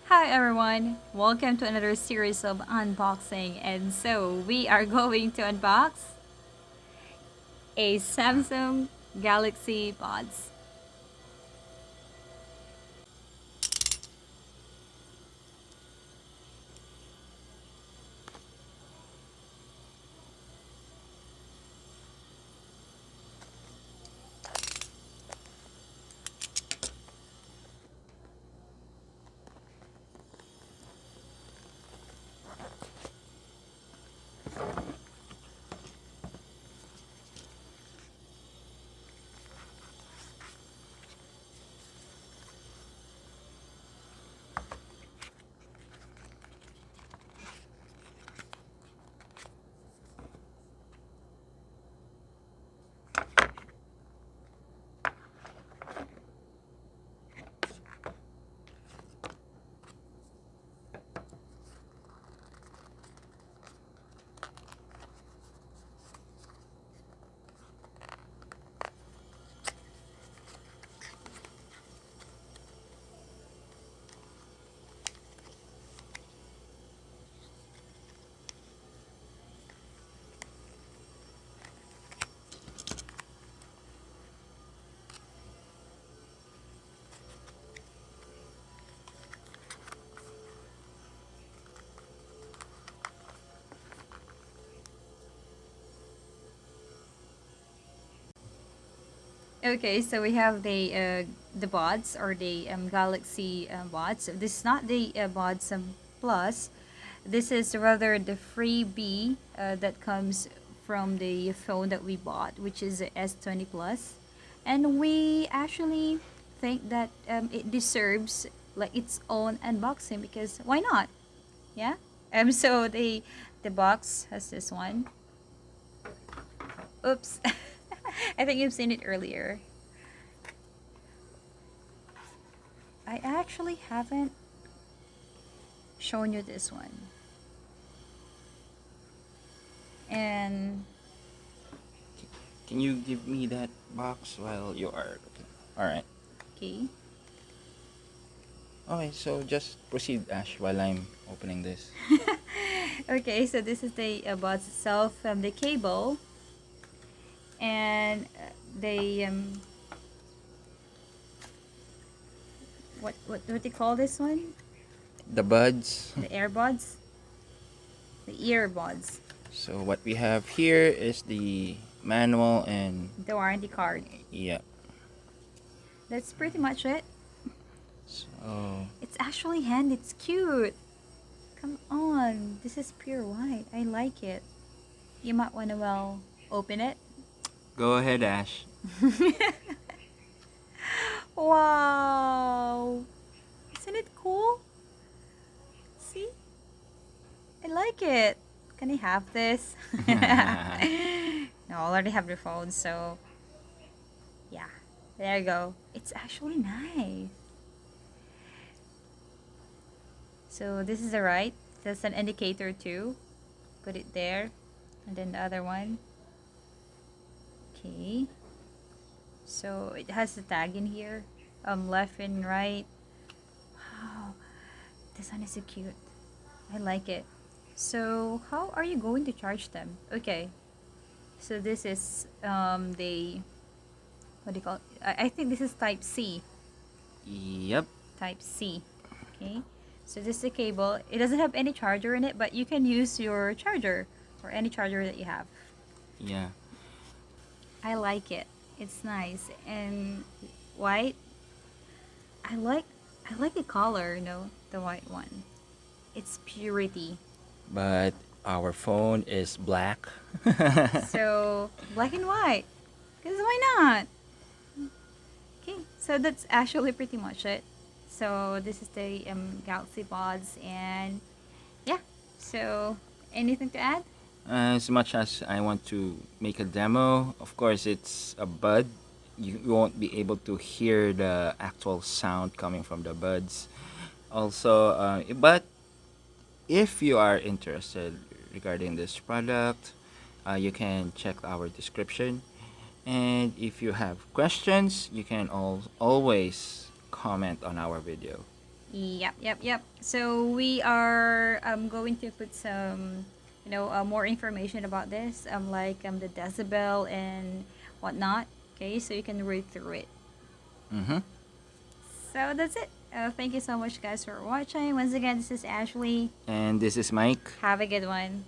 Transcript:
Hi everyone, welcome to another series of unboxing, and so we are going to unbox a Samsung Galaxy Buds. Okay, so we have the Buds or the Galaxy Buds. This is not the Buds Plus. This is rather the freebie that comes from the phone that we bought, which is the S20 Plus, and we actually think that it deserves like its own unboxing because why not? Yeah. So the box has this one. Oops. I think you've seen it earlier. I actually haven't shown you this one. And Can you give me that box while you are looking? Alright. okay. Okay, so just proceed, Ash, while I'm opening this. Okay, so this is the box itself, the cable, and the what do you call this one? The buds. The earbuds, the earbuds, So what we have here is the manual and the warranty card. yeah. That's pretty much it. So It's actually handy. It's cute. Come on, this is pure white. I like it. You might want to open it. go ahead, Ash. Wow, isn't it cool? See, I like it. Can I have this? No, I already have the phone, so yeah. There you go. It's actually nice. So this is the right. There's an indicator too. Put it there, and then the other one. Okay. So it has a tag in here. Left and right. Wow, this one is so cute. I like it. So how are you going to charge them? Okay. So this is the what do you call it? I think this is type C. Yep. Type C. Okay. So this is the cable. It doesn't have any charger in it, but you can use your charger or any charger that you have. Yeah. I like it. It's nice and white. I like I like the color, the white one. It's purity. But our phone is black. So black and white. Cause why not? Okay, so that's actually pretty much it. So this is the Galaxy Buds, and yeah. So anything to add? As much as I want to make a demo, of course it's a bud. You won't be able to hear the actual sound coming from the buds. Also, but if you are interested regarding this product, you can check our description. And if you have questions, you can always comment on our video. Yep, yep, yep. So we are going to put some, more information about this, like the decibel and whatnot. Okay, so you can read through it. Mm-hmm. So that's it. Thank you so much, guys, for watching. Once again, this is Ashley. And this is Mike. Have a good one.